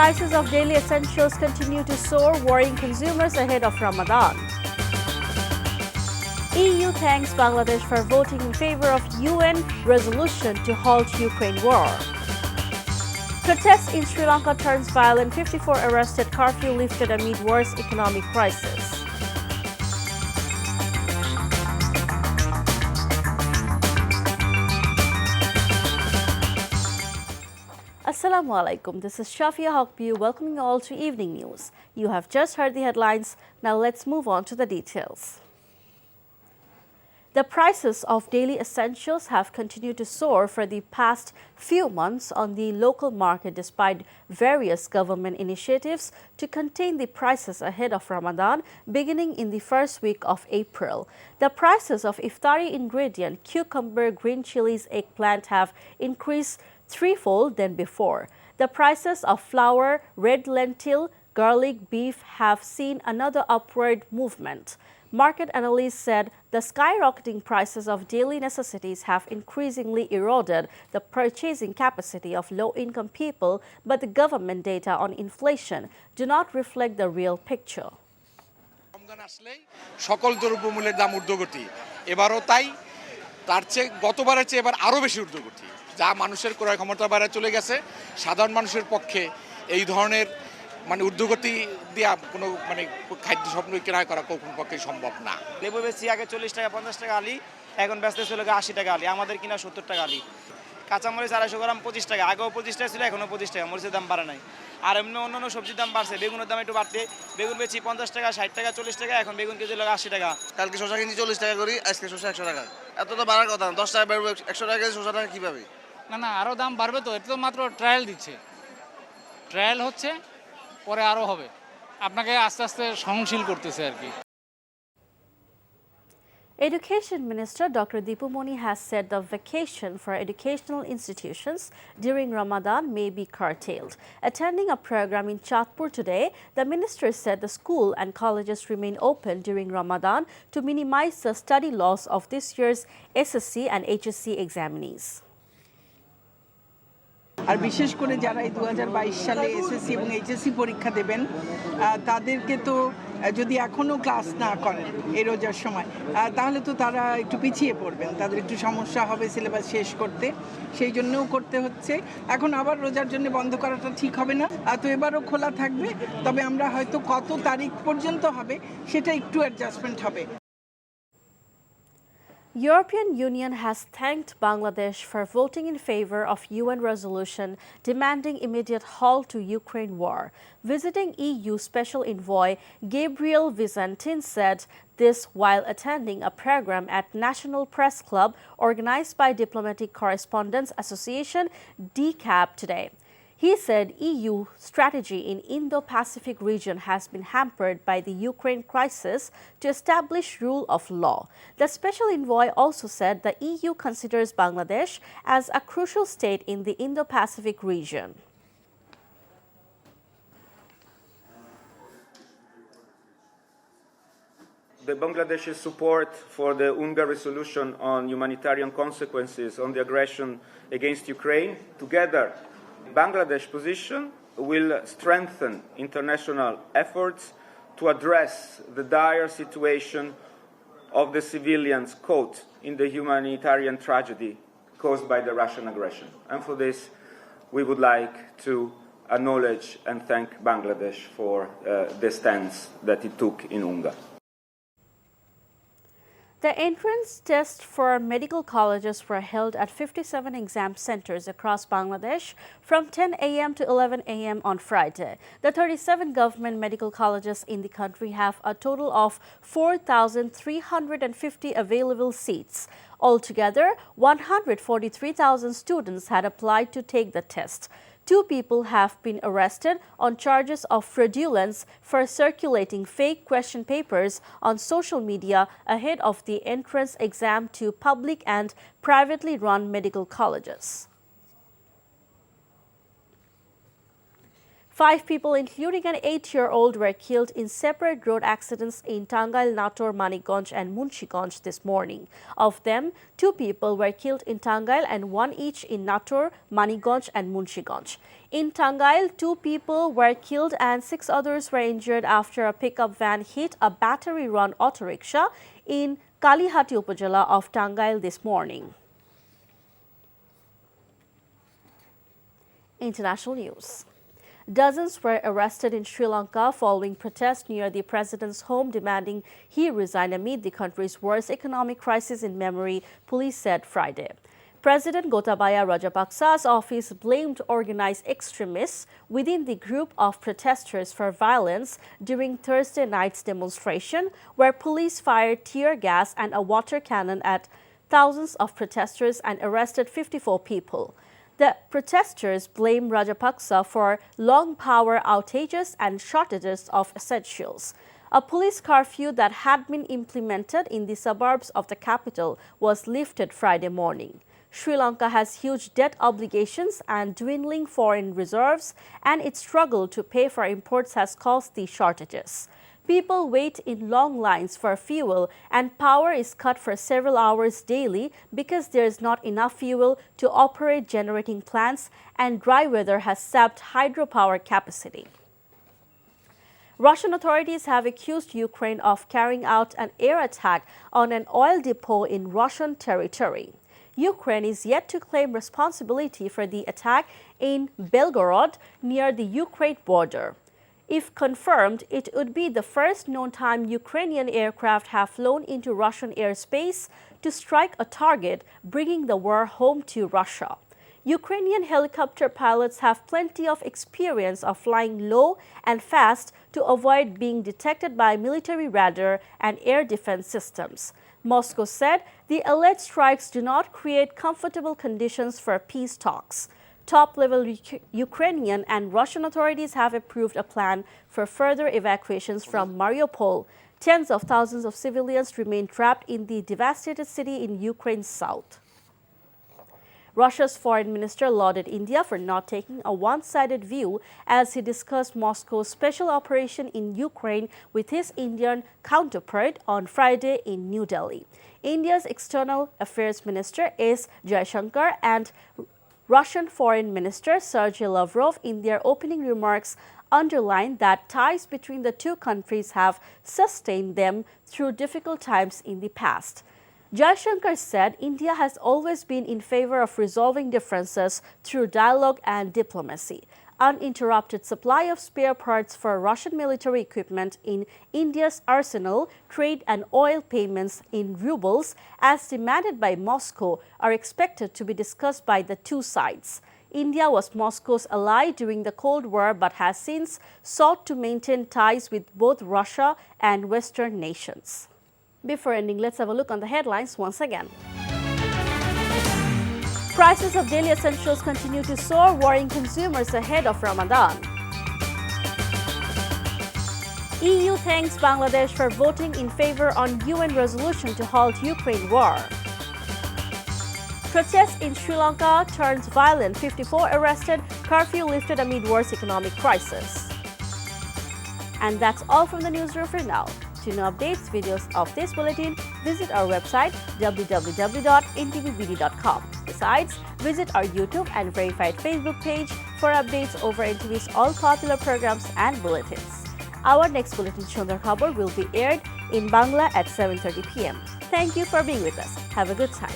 prices of daily essentials continue to soar, worrying consumers ahead of Ramadan. EU thanks Bangladesh for voting in favor of UN resolution to halt Ukraine war. Protests in Sri Lanka turns violent, 54 arrested, curfew lifted amid worst economic crisis. Assalamu alaikum. This is Shafia Haqbiu welcoming you all to Evening News. You have just heard the headlines. Now let's move on to the details. The prices of daily essentials have continued to soar for the past few months on the local market despite various government initiatives to contain the prices ahead of Ramadan beginning in the first week of April. The prices of iftari ingredient, cucumber, green chilies, eggplant have increased threefold than before. The prices of flour, red lentil, garlic, beef have seen another upward movement. Market analysts said the skyrocketing prices of daily necessities have increasingly eroded the purchasing capacity of low-income people, but the government data on inflation do not reflect the real picture. সকল দ্রব্যমূল্যের দাম ঊর্ধ্বগতি এবারও তাই তার চেয়ে গতবারের চেয়ে এবার আরো বেশি ঊর্ধ্বগতি যা মানুষের ক্রয় ক্ষমতা বাইরে চলে গেছে সাধারণ মানুষের পক্ষে এই ধরনের মানে ঊর্ধ্বগতি দিয়া কোনো মানে খাদ্য স্বপ্ন ক্রয় করা কখনো পক্ষে সম্ভব না। লেবু বেশি আগে 40 টাকা 50 টাকা আলি এখন বেচতে চলে 80 টাকা আলি আমাদের কিনা 70 টাকা আলি কাঁচামরিচ 250 গ্রাম 25 টাকা আগেও 25 টাকা ছিল এখনো 25 টাকা মরিচের দাম বাড়ে নাই আর এমনি অন্যান্য সবজির দাম বাড়ছে বেগুনের দাম একটু বাড়তে বেগুন বেচি 50 টাকা 60 টাকা 40 টাকা এখন বেগুন কেজি লাগে 80 টাকা কালকে শসা কিনছি 40 টাকা করি আজকে শসা 100 টাকা এত তো বাড়ার কথা না 10 টাকা বাড়বে 100 টাকা কেজি শসা টাকা কিভাবে না আরো দাম বাড়বে তো এটা তো মাত্র ট্রায়াল দিচ্ছে ট্রায়াল হচ্ছে পরে আরো হবে আপনাকে আস্তে আস্তে সহনশীল করতেছে আর কি Education Minister Dr. Dipumoni has said the vacation for educational institutions during Ramadan may be curtailed. Attending a program in Chatpur today, the minister said the school and colleges remain open during Ramadan to minimize the study loss of this year's SSC and HSC examinees. আর বিশেষ করে যারা এই 2022 সালে SSC এবং HSC পরীক্ষা দেবেন তাদেরকে তো যদি এখনো ক্লাস না করেন এই রোজার সময় তাহলে তো তারা একটু পিছিয়ে পড়বেন তাদের একটু সমস্যা হবে সিলেবাস শেষ করতে সেই জন্যও করতে হচ্ছে এখন আবার রোজার জন্য বন্ধ করাটা ঠিক হবে না তো এবারও খোলা থাকবে তবে আমরা হয়তো কত তারিখ পর্যন্ত হবে সেটা একটু অ্যাডজাস্টমেন্ট হবে European Union has thanked Bangladesh for voting in favor of UN resolution demanding immediate halt to Ukraine war. Visiting EU Special Envoy Gabriel Visentin said this while attending a program at National Press Club organized by Diplomatic Correspondents Association DCAP today. He said EU strategy in Indo-Pacific region has been hampered by the Ukraine crisis to establish rule of law. The special envoy also said the EU considers Bangladesh as a crucial state in the Indo-Pacific region. The Bangladeshi support for the UNGA resolution on humanitarian consequences on the aggression against Ukraine, together Bangladesh position will strengthen international efforts to address the dire situation of the civilians caught in the humanitarian tragedy caused by the Russian aggression. And for this, we would like to acknowledge and thank Bangladesh for the stance that it took in UNGA. The entrance tests for medical colleges were held at 57 exam centers across Bangladesh from 10 a.m. to 11 a.m. on Friday. The 37 government medical colleges in the country have a total of 4,350 available seats. Altogether, 143,000 students had applied to take the test. 2 people have been arrested on charges of fraudulence for circulating fake question papers on social media ahead of the entrance exam to public and privately run medical colleges. 5 people, including an 8-year-old, were killed in separate road accidents in Tangail, Nator, Manikganj and Munshiganj this morning. Of them, 2 people were killed in Tangail and 1 each in Nator, Manikganj and Munshiganj. In Tangail, 2 people were killed and 6 others were injured after a pickup van hit a battery-run auto rickshaw in Kalihati Upazila of Tangail this morning. International news. Dozens were arrested in Sri Lanka following protests near the president's home demanding he resign amid the country's worst economic crisis in memory, police said Friday. President Gotabaya Rajapaksa's office blamed organized extremists within the group of protesters for violence during Thursday night's demonstration, where police fired tear gas and a water cannon at thousands of protesters and arrested 54 people. The protesters blame Rajapaksa for long power outages and shortages of essentials. A police curfew that had been implemented in the suburbs of the capital was lifted Friday morning. Sri Lanka has huge debt obligations and dwindling foreign reserves, and its struggle to pay for imports has caused the shortages. People wait in long lines for fuel, and power is cut for several hours daily because there is not enough fuel to operate generating plants, and dry weather has sapped hydropower capacity. Russian authorities have accused Ukraine of carrying out an air attack on an oil depot in Russian territory. Ukraine is yet to claim responsibility for the attack in Belgorod near the Ukraine border. If confirmed, it would be the first known time Ukrainian aircraft have flown into Russian airspace to strike a target, bringing the war home to Russia. Ukrainian helicopter pilots have plenty of experience of flying low and fast to avoid being detected by military radar and air defense systems. Moscow said the alleged strikes do not create comfortable conditions for peace talks. Top-level Ukrainian and Russian authorities have approved a plan for further evacuations from Mariupol. Tens of thousands of civilians remain trapped in the devastated city in Ukraine's south. Russia's foreign minister lauded India for not taking a one-sided view as he discussed Moscow's special operation in Ukraine with his Indian counterpart on Friday in New Delhi. India's External Affairs Minister S. Jaishankar and Russian Foreign Minister Sergei Lavrov in their opening remarks underlined that ties between the two countries have sustained them through difficult times in the past. Jaishankar said India has always been in favor of resolving differences through dialogue and diplomacy. Uninterrupted supply of spare parts for Russian military equipment in India's arsenal, trade and oil payments in rubles, as demanded by Moscow, are expected to be discussed by the two sides. India was Moscow's ally during the Cold War but has since sought to maintain ties with both Russia and Western nations. Before ending, let's have a look on the headlines once again. Prices of daily essentials continue to soar, worrying consumers ahead of Ramadan. EU thanks Bangladesh for voting in favor on UN resolution to halt Ukraine war. Protests in Sri Lanka turns violent, 54 arrested, curfew lifted amid worst economic crisis. And that's all from the newsroom for now. To know updates, videos of this bulletin, visit our website www.ntvbd.com. Besides, visit our YouTube and verified Facebook page for updates over NTV's all popular programs and bulletins. Our next bulletin, Shondar Khabor, will be aired in Bangla at 7:30 p.m. Thank you for being with us. Have a good time.